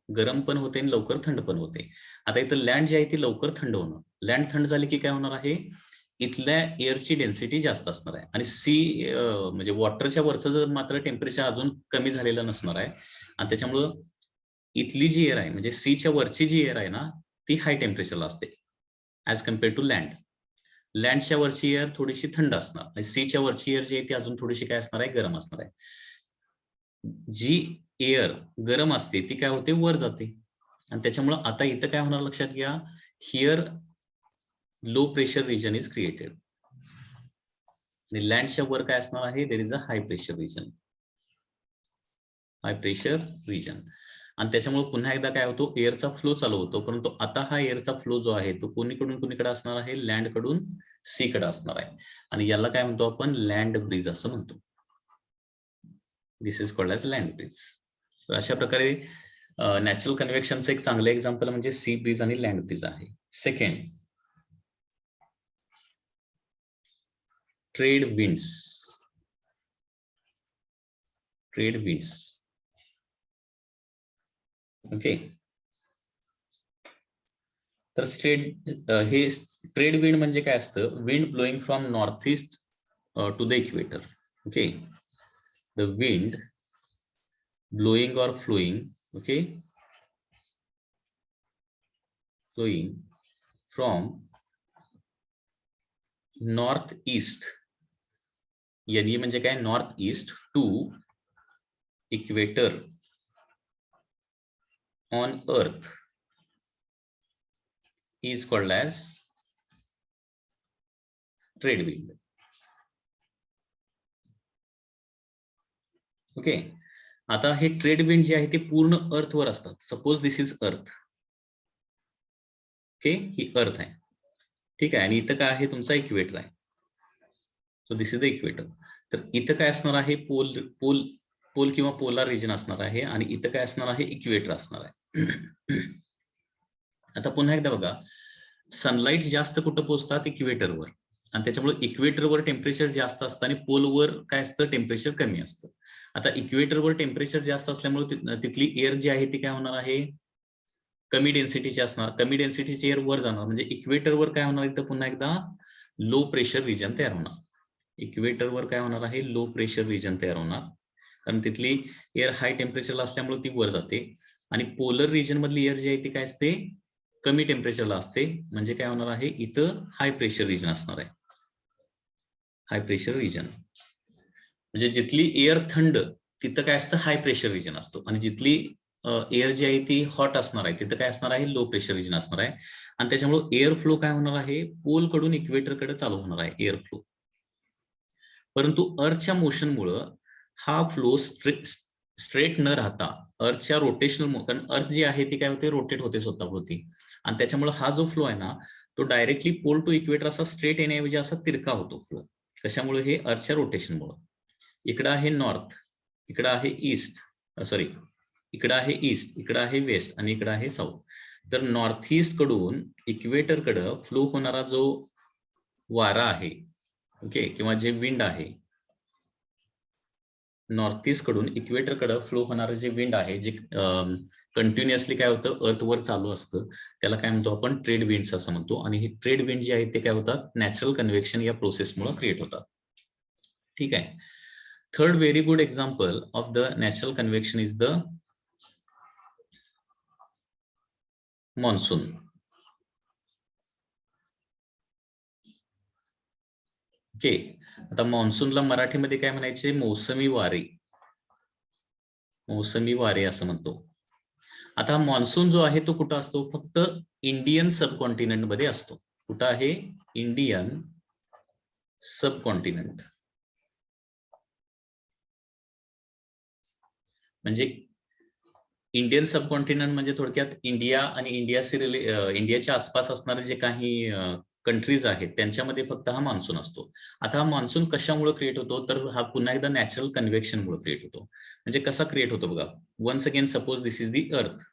गरम पण होते आणि लवकर थंड पण होते. आता इथं लँड जे आहे ती लवकर थंड होणं, लँड थंड झाली की काय होणार आहे, इथल्या एअरची डेन्सिटी जास्त असणार आहे, आणि सी म्हणजे वॉटरच्या वरचं जर मात्र टेम्परेचर अजून कमी झालेलं नसणार आहे, आणि त्याच्यामुळं इथली जी एअर आहे म्हणजे सीच्या वरची जी एअर आहे ना, ती हाय टेम्परेचरला असते ऍज कम्पेअर टू लँड. लँडच्या वरची एअर थोडीशी थंड असणार आणि सीच्या वरची एअर जी आहे ती अजून थोडीशी काय असणार आहे, गरम असणार आहे. जी एअर गरम असते ती काय होते, वर जाते, आणि त्याच्यामुळे आता इथं काय होणार लक्षात घ्या, here low pressure region is created, आणि लँडच्या वर काय असणार आहे, there is a high pressure region, high pressure region. आणि त्याच्यामुळे पुन्हा एकदा काय होतो, एअरचा फ्लो चालू होतो, परंतु आता हा एअरचा फ्लो जो आहे तो कोणीकडून कुणीकडे असणार आहे, लँड कडून सी कडे असणार आहे, आणि याला काय म्हणतो आपण, लँड ब्रिज असं म्हणतो. This is called as land breeze. तर अशा प्रकारे नॅचरल कन्व्हेक्शनचं एक चांगलं एक्झाम्पल म्हणजे सी ब्रिज आणि लँड ब्रिज आहे. Second, trade winds. Trade winds, okay. तर हे ट्रेड विंड म्हणजे काय असतं, wind blowing from north east to the equator. Okay, the wind blowing or flowing, okay, flowing from north east, यानी म्हणजे काय, north east to equator on earth is called as trade wind. Okay, आता हे trade wind जे आहे ते पूर्ण अर्थवर असतात. Suppose this is earth, okay, ही अर्थ आहे, ठीक आहे, आणि इथं काय आहे, तुमचा इक्वेटर आहे. So this is the equator. तर इथं काय असणार आहे, पोल पोल पोल किंवा पोलार रिजन असणार आहे, आणि इथं काय असणार आहे, इक्वेटर असणार आहे. आता पुन्हा एकदा बघा, सनलाईट जास्त कुठं पोहोचतात, इक्वेटरवर, आणि त्याच्यामुळे इक्वेटरवर टेम्परेचर जास्त असतं आणि पोलवर काय असतं, टेम्परेचर कमी असतं. आता इक्वेटरवर टेम्परेचर जास्त असल्यामुळे तिथली एअर जी आहे ती काय होणार आहे, कमी डेन्सिटीची असणार. कमी डेन्सिटीची एअर वर जाणार, म्हणजे इक्वेटरवर काय होणार, इथं पुन्हा एकदा लो प्रेशर रिजन तयार होणार. इक्वेटरवर काय होणार आहे, लो प्रेशर रिजन तयार होणार, कारण तिथली एअर हाय टेम्परेचरला असल्यामुळे ती वर जाते, आणि पोलर रिजन मधली एअर जी आहे ती काय असते, कमी टेम्परेचरला असते, म्हणजे काय होणार आहे, इथं हाय प्रेशर रिजन असणार आहे. हाय प्रेशर रिजन म्हणजे जिथली एअर थंड तिथं काय असतं, हाय प्रेशर रिजन असतो, आणि जिथली एअर जी आहे ती हॉट असणार आहे तिथं काय असणार आहे, लो प्रेशर रिजन असणार आहे. आणि त्याच्यामुळे एअर फ्लो काय होणार आहे, पोल कडून इक्वेटरकडे चालू होणार आहे एअर फ्लो. परंतु अर्थच्या मोशनमुळं हा फ्लो स्ट्रेट न राहता अर्थच्या रोटेशनल, कारण अर्थ जी आहे ती काय होते, रोटेट होते स्वतःभोवती, आणि त्याच्यामुळे हा जो फ्लो आहे ना तो डायरेक्टली पोल टू इक्वेटर असा स्ट्रेट येण्याऐवजी असा तिरका होतो फ्लो. कशामुळे, हे अर्थच्या रोटेशनमुळे. इकडं आहे नॉर्थ, इकडं आहे ईस्ट, सॉरी इकडं आहे ईस्ट, इकडं आहे वेस्ट, आणि इकडं आहे साऊथ. तर नॉर्थ ईस्ट कडून इक्वेटरकडं फ्लो होणारा जो वारा आहे, ओके, किंवा जे विंड आहे, नॉर्थ ईस्ट कडून इक्वेटरकडे फ्लो होणारं जे विंड आहे, जे कंटिन्युअसली काय होतं, अर्थवर चालू असतं, त्याला काय म्हणतो आपण, ट्रेड विंड्स असं म्हणतो. आणि हे ट्रेड विंड जे आहे ते काय होतात, नॅचरल कन्व्हेक्शन या प्रोसेसमुळे क्रिएट होतात. ठीक आहे. Third very good example of the natural convection is the monsoon. Okay, आता मॉन्सूनला मराठीमध्ये काय म्हणायचे? मोसमी वारे. मोसमी वारे असं म्हणतो. आता मॉन्सून जो आहे तो कुठं असतो? फक्त इंडियन सबकॉन्टिनेंट मध्ये असतो. कुठं आहे? Indian subcontinent. म्हणजे इंडियन सबकॉन्टिनेंट म्हणजे थोडक्यात इंडिया आणि इंडियाच्या आसपास असणारे जे काही कंट्रीज आहेत त्यांच्यामध्ये फक्त हा मान्सून असतो. आता हा मान्सून कशामुळे क्रिएट होतो? तर हा पुन्हा एकदा नॅचरल कन्व्हेक्शन मुळे क्रिएट होतो. म्हणजे कसा क्रिएट होतो बघा. Once again suppose this is the earth.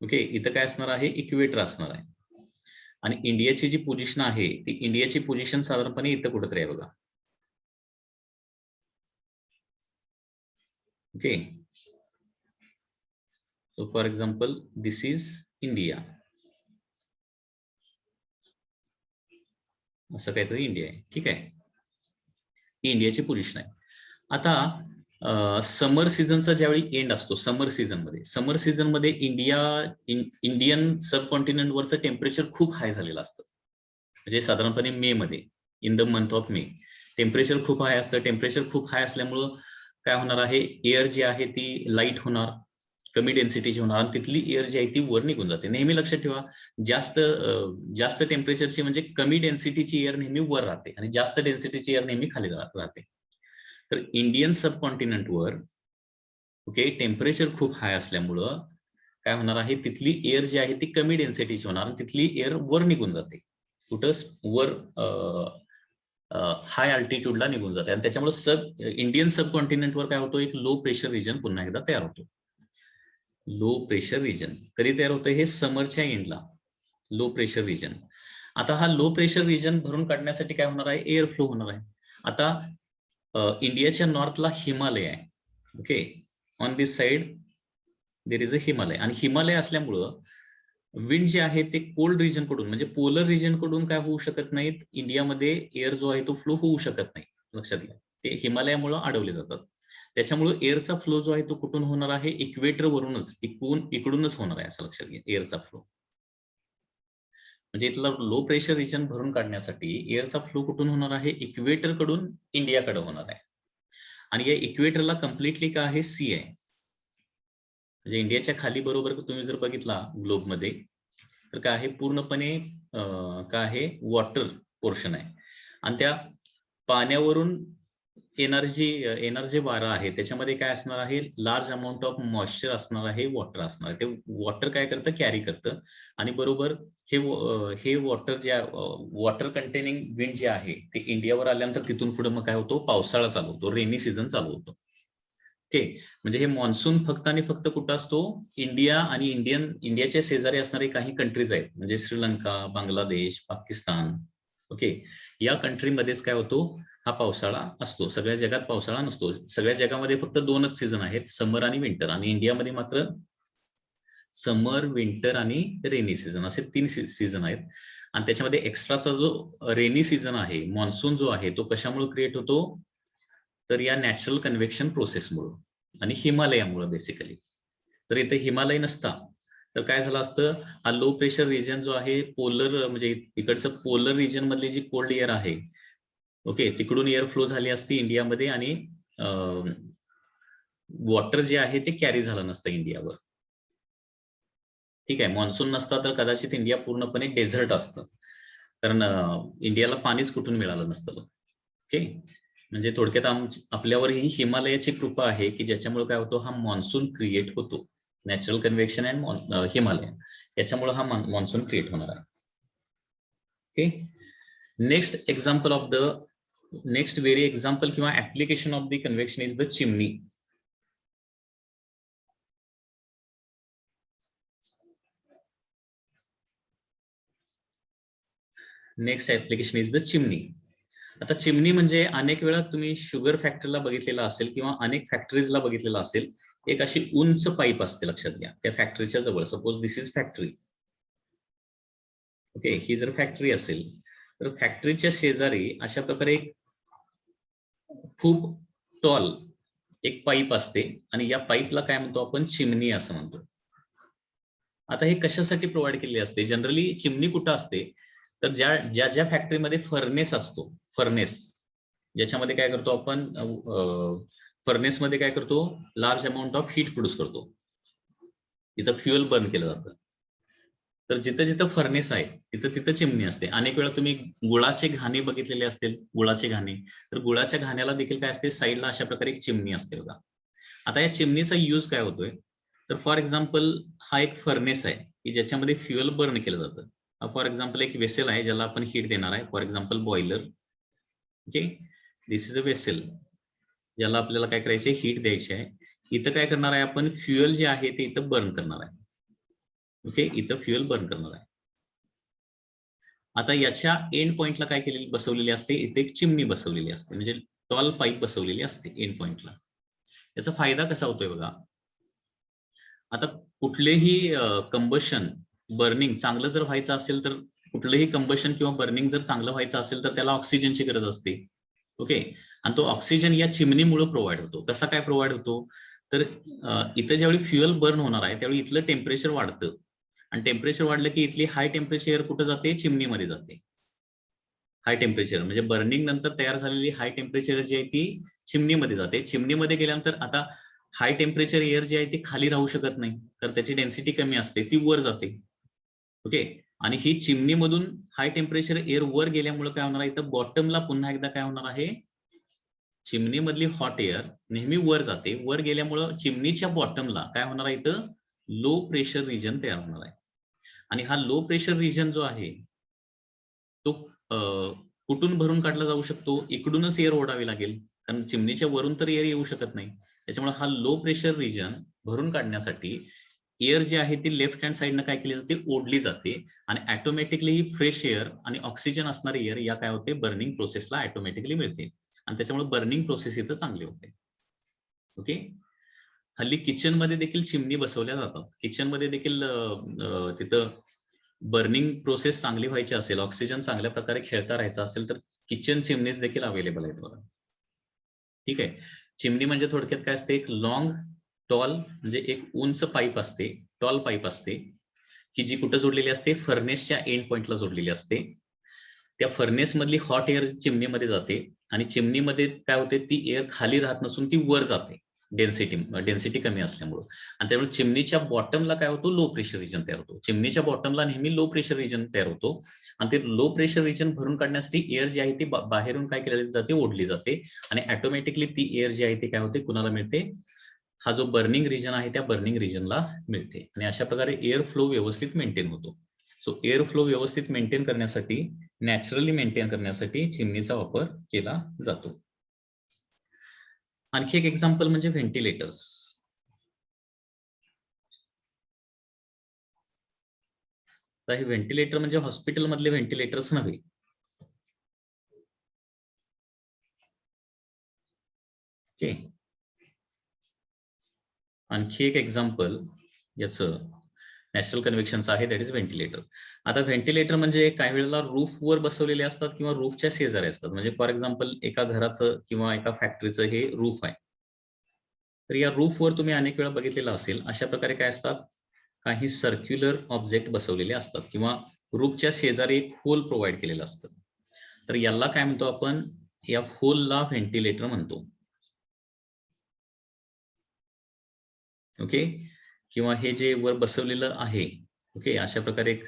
Okay, इथं काय असणार आहे? इक्वेटर असणार आहे. आणि इंडियाची जी पोझिशन आहे ती इंडियाची पोझिशन साधारणपणे इथं कुठेतरी आहे बघा. Okay, so for example this is India. असं काहीतरी इंडिया आहे. ठीक आहे, ही इंडियाची पोझिशन आहे. आता समर सीझनचा ज्यावेळी एंड असतो, समर सीझन मध्ये इंडियन सबकॉन्टिनेंट वरचं टेम्परेचर खूप हाय झालेलं असतं. म्हणजे साधारणपणे मे मध्ये, in the month of May temperature खूप हाय असतं. टेम्परेचर खूप हाय असल्यामुळं काय होणार आहे? एअर जी आहे ती लाईट होणार, कमी डेन्सिटीची होणार आणि तिथली एअर जी आहे ती वर निघून जाते. नेहमी लक्षात ठेवा, जास्त टेम्परेचरची म्हणजे कमी डेन्सिटीची एअर नेहमी वर राहते आणि जास्त डेन्सिटीची एअर नेहमी खाली राहते. तर इंडियन सबकॉन्टिनेंटवर ओके टेम्परेचर खूप हाय असल्यामुळं काय होणार आहे? तिथली एअर जी आहे ती कमी डेन्सिटीची होणार आणि तिथली एअर वर निघून जाते. कुठं? वर हाय अल्टिट्यूडला निघून जाते आणि त्याच्यामुळे इंडियन सबकॉन्टिनेंटवर काय होतो? एक लो प्रेशर रिजन पुन्हा एकदा तयार होतो. लो प्रेशर रिजन कधी तयार होतं? हे समरच्या एंडला लो प्रेशर रिजन. आता हा लो प्रेशर रिजन भरून काढण्यासाठी काय होणार आहे? एअर फ्लो होणार आहे. आता इंडियाच्या नॉर्थला हिमालय आहे. Okay, on this side there is अ हिमालय. आणि हिमालय असल्यामुळं विंड जे आहे ते कोल्ड रिजन कडून म्हणजे पोलर रिजन कडून काय होऊ शकत नाहीत? इंडियामध्ये एअर जो आहे तो फ्लो होऊ शकत नाही. लक्षात घ्या, ते हिमालयामुळे अडवले जातात. त्याच्यामुळे एअरचा फ्लो जो आहे तो कुठून होणार आहे? इक्वेटर वरूनच, इकडूनच होणार आहे असं लक्षात घ्या एअरचा फ्लो. म्हणजे इथला लो प्रेशर रिजन भरून काढण्यासाठी एअरचा फ्लो कुठून होणार आहे? इक्वेटर कडून इंडियाकडे होणार आहे. आणि या इक्वेटरला कम्प्लिटली काय आहे? सी आहे. म्हणजे इंडियाच्या खाली बरोबर तुम्ही जर बघितला ग्लोब मध्ये तर काय आहे? पूर्णपणे काय आहे? वॉटर पोर्शन आहे. आणि त्या पाण्यावरून येणार जे वारा आहे त्याच्यामध्ये काय असणार आहे? लार्ज अमाऊंट ऑफ मॉइश्चर असणार आहे, वॉटर असणार आहे. ते वॉटर काय करतं? कॅरी करतं आणि बरोबर हे वॉटर कंटेनिंग विंड जे आहे ते इंडियावर आल्यानंतर तिथून पुढे मग काय होतो? पावसाळा चालू होतो, रेनी सीझन चालू होतो. ओके, म्हणजे हे मॉन्सून फक्त आणि फक्त कुठं असतो? इंडिया आणि इंडियाच्या शेजारी असणारे काही कंट्रीज आहेत म्हणजे श्रीलंका, बांगलादेश, पाकिस्तान. ओके, या कंट्रीमध्येच काय होतो? हा पावसाळा असतो. सगळ्या जगात पावसाळा नसतो. सगळ्या जगामध्ये फक्त 2च सीझन आहेत, समर आणि विंटर. आणि इंडियामध्ये मात्र समर, विंटर आणि रेनी सीझन असे 3 सीझन आहेत. आणि त्याच्यामध्ये एक्स्ट्राचा जो रेनी सीझन आहे, मॉन्सून जो आहे तो कशामुळे क्रिएट होतो? तर या नॅचरल कन्व्हेक्शन प्रोसेसमुळे आणि हिमालयामुळे बेसिकली. जर इथे हिमालय नसता तर काय झालं असतं? हा लो प्रेशर रिजन जो आहे पोलर म्हणजे इकडचं पोलर रिजन मधली जी कोल्ड एअर आहे ओके तिकडून एअर फ्लो झाली असती इंडियामध्ये आणि वॉटर जे आहे ते कॅरी झालं नसतं इंडियावर. ठीक आहे, मान्सून नसता तर कदाचित इंडिया पूर्णपणे डेझर्ट असतं, कारण इंडियाला पाणीच कुठून मिळालं नसतं. ओके, म्हणजे थोडक्यात आपल्यावर ही हिमालयाची कृपा आहे की ज्याच्यामुळे काय होतो? हा मान्सून क्रिएट होतो. नॅचरल कन्व्हेक्शन अँड हिमालय याच्यामुळे हा मान्सून क्रिएट होणार आहे. Okay, next example of the next very example किंवा application of the convection is the chimney. Next application is the chimney. आता चिमनी म्हणजे अनेक वेळा तुम्ही शुगर फॅक्टरीला बघितलेला असेल किंवा अनेक फॅक्टरीजला बघितलेला असेल. एक अशी उंच पाईप असते, लक्षात घ्या, त्या फॅक्टरीच्या जवळ. Suppose this is factory. Okay, ही जर फॅक्टरी असेल तर फॅक्टरीच्या शेजारी अशा प्रकारे एक खूप टॉल एक पाईप असते आणि या पाईपला काय म्हणतो आपण, चिमणी असं म्हणतो. आता हे कशासाठी प्रोव्हाइड केलेले असते? जनरली चिमणी कुठं असते, तर ज्या ज्या ज्या फॅक्टरीमध्ये फर्नेस असतो, फर्नेस ज्याच्यामध्ये काय करतो आपण, फर्नेसमध्ये काय करतो, large amount of heat produce करतो, तिथं फ्युएल बर्न केलं जातं. तर जिथं जिथं फर्नेस आहे तिथं तिथं चिमणी असते. अनेक वेळा तुम्ही गुळाचे घाणे बघितलेले असतील, गुळाचे घाणे, तर गुळाच्या घाण्याला देखील काय असते, साईडला अशा प्रकारे एक चिमणी असते बघा. आता या चिमणीचा यूज काय होतोय, तर फॉर एक्झाम्पल हा एक फर्नेस आहे की ज्याच्यामध्ये फ्युएल बर्न केलं जातं. फॉर एक्झाम्पल एक वेसेल आहे ज्याला आपण हीट देणार आहे, for example boiler. Okay, this is a vessel ज्याला आपल्याला काय करायचे, हीट द्यायची आहे. इथं काय करणार आहे आपण, फ्युएल जे आहे ते इथं बर्न करणार आहे. ओके, इथं फ्युएल बर्न करणार आहे. आता याच्या एंड पॉइंटला काय केलेली बसवलेली असते, इथे एक चिमणी बसवलेली असते, म्हणजे टॉल पाईप बसवलेली असते एंड पॉइंटला. याचा फायदा कसा होतोय बघा. आता कुठलेही कंबशन, बर्निंग चांगलं जर व्हायचं असेल, तर कुठलंही कंबशन किंवा बर्निंग जर चांगलं व्हायचं असेल तर त्याला ऑक्सिजनची गरज असते. ओके, आणि तो ऑक्सिजन या चिमणीमुळे प्रोव्हाइड होतो. कसा काय प्रोव्हाइड होतो, तर इथं ज्यावेळी फ्युएल बर्न होणार आहे त्यावेळी इथलं टेम्परेचर वाढतं, आणि टेम्परेचर वाढलं की इथली हाय टेम्परेचर एअर कुठं जाते, चिमणीमध्ये जाते. हाय टेम्परेचर म्हणजे बर्निंग नंतर तयार झालेली हाय टेम्परेचर जी आहे ती चिमणीमध्ये जाते. चिमणीमध्ये गेल्यानंतर आता हाय टेम्परेचर एअर जी आहे ती खाली राहू शकत नाही, तर त्याची डेन्सिटी कमी असते, ती वर जाते. ओके, आणि ही चिमणीमधून हाय टेम्परेचर एअर वर गेल्यामुळे काय होणार आहे, इथं बॉटमला पुन्हा एकदा काय होणार आहे, चिमणीमधली हॉट एअर नेहमी वर जाते. वर गेल्यामुळं चिमणीच्या बॉटमला काय होणार आहे, इथं लो प्रेशर रिजन तयार होणार आहे. आणि हा लो प्रेशर रिजन जो आहे तो कुठून भरून काढला जाऊ शकतो, इकडूनच एअर ओढावी लागेल, कारण चिमणीच्या वरून तर एअर येऊ शकत नाही. त्याच्यामुळे हा लो प्रेशर रिजन भरून काढण्यासाठी एअर जी आहे ती लेफ्ट हँड साईडनं काय केली जाते, ओढली जाते, आणि ऑटोमॅटिकली ही फ्रेश एअर आणि ऑक्सिजन असणारी एअर या काय होते, बर्निंग प्रोसेसला ऑटोमॅटिकली मिळते, आणि त्याच्यामुळे बर्निंग प्रोसेस इथं चांगली होते. ओके, हल्ली किचन मध्ये देखील चिमणी बसवल्या जातात. किचन मध्ये देखील तिथं बर्निंग प्रोसेस चांगली व्हायची असेल, ऑक्सिजन चांगल्या प्रकारे खेळता राहायचा असेल, तर किचन चिमनीज देखील अवेलेबल आहेत बघा. ठीक आहे, चिमणी म्हणजे थोडक्यात काय असते, एक लॉंग टॉल म्हणजे एक उंच पाईप असते, टॉल पाईप असते, की जी कुठं जोडलेली असते, फर्नेसच्या एंड पॉइंटला जोडलेली असते. त्या फर्नेस मधली हॉट एअर चिमणीमध्ये जाते, आणि चिमणीमध्ये काय होते, ती एअर खाली राहत नसून ती वर जाते, डेन्सिटी कमी असल्यामुळं, आणि त्यामुळे चिमणीच्या बॉटमला काय होतो, लो प्रेशर रिजन तयार होतो. चिमणीच्या बॉटमला नेहमी लो प्रेशर रिजन तयार होतो, आणि ते लो प्रेशर रिजन भरून काढण्यासाठी एअर जी आहे ती बाहेरून काय केली जाते, ओढली जाते, आणि ऑटोमॅटिकली ती एअर जी आहे ती काय होते, कुणाला मिळते, हा जो बर्निंग रिजन आहे त्या बर्निंग रिजनला मिळते, आणि अशा प्रकारे एअर फ्लो व्यवस्थित मेंटेन होतो. सो एअर फ्लो व्यवस्थित मेंटेन करण्यासाठी, नॅचरली मेंटेन करण्यासाठी चिमणीचा वापर केला जातो. आणखी एक एक्झाम्पल म्हणजे व्हेंटिलेटर्स. तर हे व्हेंटिलेटर म्हणजे हॉस्पिटल मधले व्हेंटिलेटर्स नव्हे. ओके, आणखी एक एक्झाम्पल याचं नॅचरल कन्व्हेक्शनचं आहे, दॅट इज व्हेंटिलेटर. आता व्हेंटिलेटर म्हणजे काही वेळेला रूफवर बसवलेले असतात किंवा रूफच्या शेजारी असतात. म्हणजे फॉर एक्झाम्पल एका घराचं किंवा एका फॅक्टरीचं हे रूफ आहे, तर या रूफवर तुम्ही अनेक वेळा बघितलेलं असेल, अशा प्रकारे काय असतात, काही सर्क्युलर ऑब्जेक्ट बसवलेले असतात, किंवा रूफच्या शेजारी एक होल प्रोव्हाइड केलेलं असतं. तर याला काय म्हणतो आपण, या होलला व्हेंटिलेटर म्हणतो. ओके, किंवा हे जे वर बसवलेलं आहे, ओके, अशा प्रकारे एक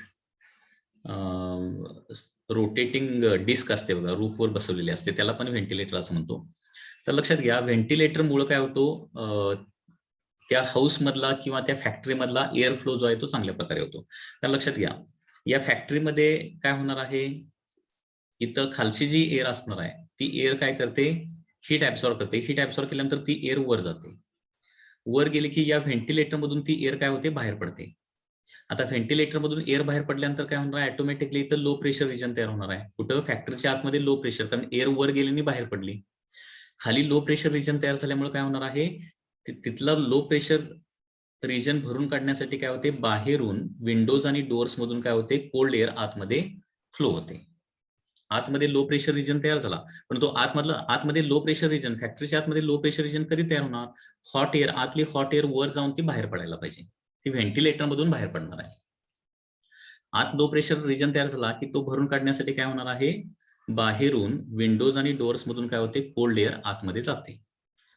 रोटेटिंग डिस्क असते बघा, रूफवर बसवलेली असते, त्याला पण व्हेंटिलेटर असं म्हणतो. तर लक्षात घ्या, व्हेंटिलेटर मुळे काय होतो, त्या हाऊस मधला किंवा त्या फॅक्टरी मधला एअर फ्लो जो आहे तो चांगल्या प्रकारे होतो. तर लक्षात घ्या, या फॅक्टरीमध्ये काय होणार आहे, इथं खालची जी एअर असणार आहे ती एअर काय करते, हीट ऍब्सॉर्ब करते. हीट ऍब्सॉर्ब केल्यानंतर ती एअर वर जाते. वर गेली की या व्हेंटिलेटर मधून ती एअर काय होते, बाहेर पडते. आता व्हेंटिलेटर मधून एअर बाहेर पडल्यानंतर काय होणार आहे, ऑटोमॅटिकली इथं लो प्रेशर रिजन तयार होणार आहे. कुठं, फॅक्टरीच्या आतमध्ये लो प्रेशर, कारण एअर वर गेली बाहेर पडली. खाली लो प्रेशर रिजन तयार झाल्यामुळे काय होणार आहे, तिथला लो प्रेशर रिजन भरून काढण्यासाठी काय होते, बाहेरून विंडोज आणि डोअर्स मधून काय होते, कोल्ड एअर आतमध्ये फ्लो होते. आतमध्ये लो प्रेशर रिजन तयार झाला, पण तो आतमध्ये लो प्रेशर रिजन, फॅक्टरीच्या आतमध्ये लो प्रेशर रिजन कधी तयार होणार? हॉट एअर, आतली हॉट एअर वर जाऊन ती बाहेर पडायला पाहिजे, ती व्हेंटिलेटर मधून बाहेर पडणार आहे. आत लो प्रेशर रिजन तयार झाला की तो भरून काढण्यासाठी काय होणार आहे? बाहेरून विंडोज आणि डोअर्स मधून काय होते? कोल्ड एअर आतमध्ये जाते.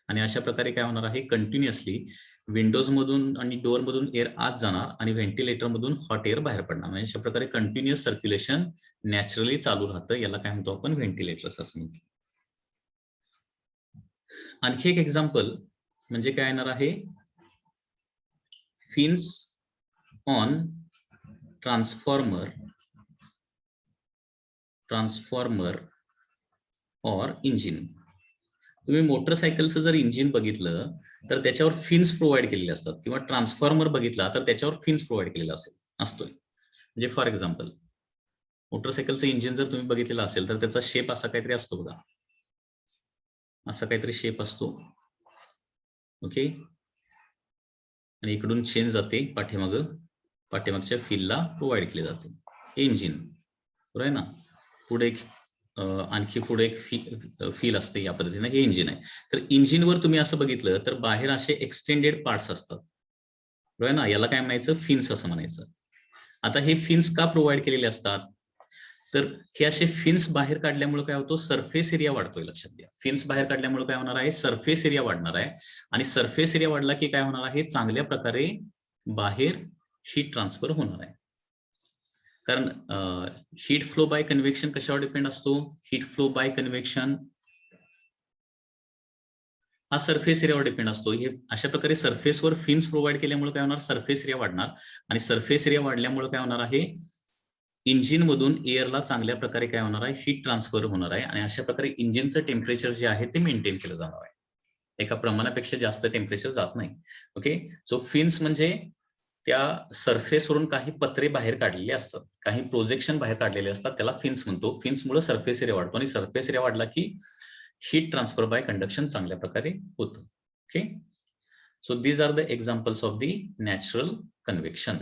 आणि अशा प्रकारे काय होणार आहे? कंटिन्युअसली विंडोज मधून आणि डोअर मधून एअर आत जाणार आणि व्हेंटिलेटर मधून हॉट एअर बाहेर पडणार. म्हणजे अशा प्रकारे कंटिन्युअस सर्क्युलेशन नॅचरली चालू राहतं. याला काय म्हणतो आपण? व्हेंटिलेटर्स असं म्हणतो. आणखी एक एक्झाम्पल म्हणजे काय येणार आहे? फिन्स ऑन ट्रान्सफॉर्मर और इंजिन. तुम्ही मोटरसायकलचं जर इंजिन बघितलं तर त्याच्यावर फिन्स प्रोव्हाइड केलेले असतात, किंवा ट्रान्सफॉर्मर बघितला तर त्याच्यावर फिन्स प्रोव्हाइड केलेला असतोय. म्हणजे फॉर एक्झाम्पल मोटरसायकलचं इंजिन जर तुम्ही बघितलेलं असेल तर त्याचा शेप असा काहीतरी असतो बघा, असा काहीतरी शेप असतो. ओके, आणि इकडून चेन जाते पाठीमागच्या फीलला प्रोव्हाइड केले जाते. हे इंजिन बरोबर आहे ना. पुढे आणखी पुढे एक फील असते, या पद्धतीने हे इंजिन आहे. तर इंजिनवर तुम्ही असं बघितलं तर बाहेर असे एक्सटेंडेड पार्ट्स असतात, बरोबर ना. याला काय म्हणायचं? फिन्स असं म्हणायचं. आता हे फिन्स का प्रोव्हाइड केलेले असतात? तर हे असे फिन्स बाहेर काढल्यामुळे काय होतो? सरफेस एरिया वाढतोय. लक्षात घ्या, फिन्स बाहेर काढल्यामुळे काय होणार आहे? सरफेस एरिया वाढणार आहे. आणि सरफेस एरिया वाढला की काय होणार आहे? चांगल्या प्रकारे बाहेर हीट ट्रान्सफर होणार आहे. कारण हीट फ्लो बाय कन्व्हेक्शन कशावर डिपेंड असतो? हीट फ्लो बाय कन्व्हेक्शन हा सरफेस एरियावर डिपेंड असतो. हे अशा प्रकारे सरफेसवर फिन्स प्रोव्हाइड केल्यामुळे काय होणार? सरफेस एरिया वाढणार. आणि सरफेस एरिया वाढल्यामुळे काय होणार आहे? इंजिन मधून एअरला चांगल्या प्रकारे काय होणार आहे? हीट ट्रान्सफर होणार आहे. आणि अशा प्रकारे इंजिनचं टेम्परेचर जे आहे ते मेंटेन केलं जाणार आहे. एका प्रमाणापेक्षा जास्त टेम्परेचर जात नाही. ओके, सो फिन्स म्हणजे त्या सरफेसवरून काही पत्रे बाहेर काढलेले असतात, काही प्रोजेक्शन बाहेर काढलेले असतात, त्याला फिन्स म्हणतो. फिन्समुळे सरफेस एरिया वाढतो, आणि सरफेस एरिया वाढला की हीट ट्रान्सफर बाय कंडक्शन चांगल्या प्रकारे होतं. Okay, so these are the examples of the natural convection.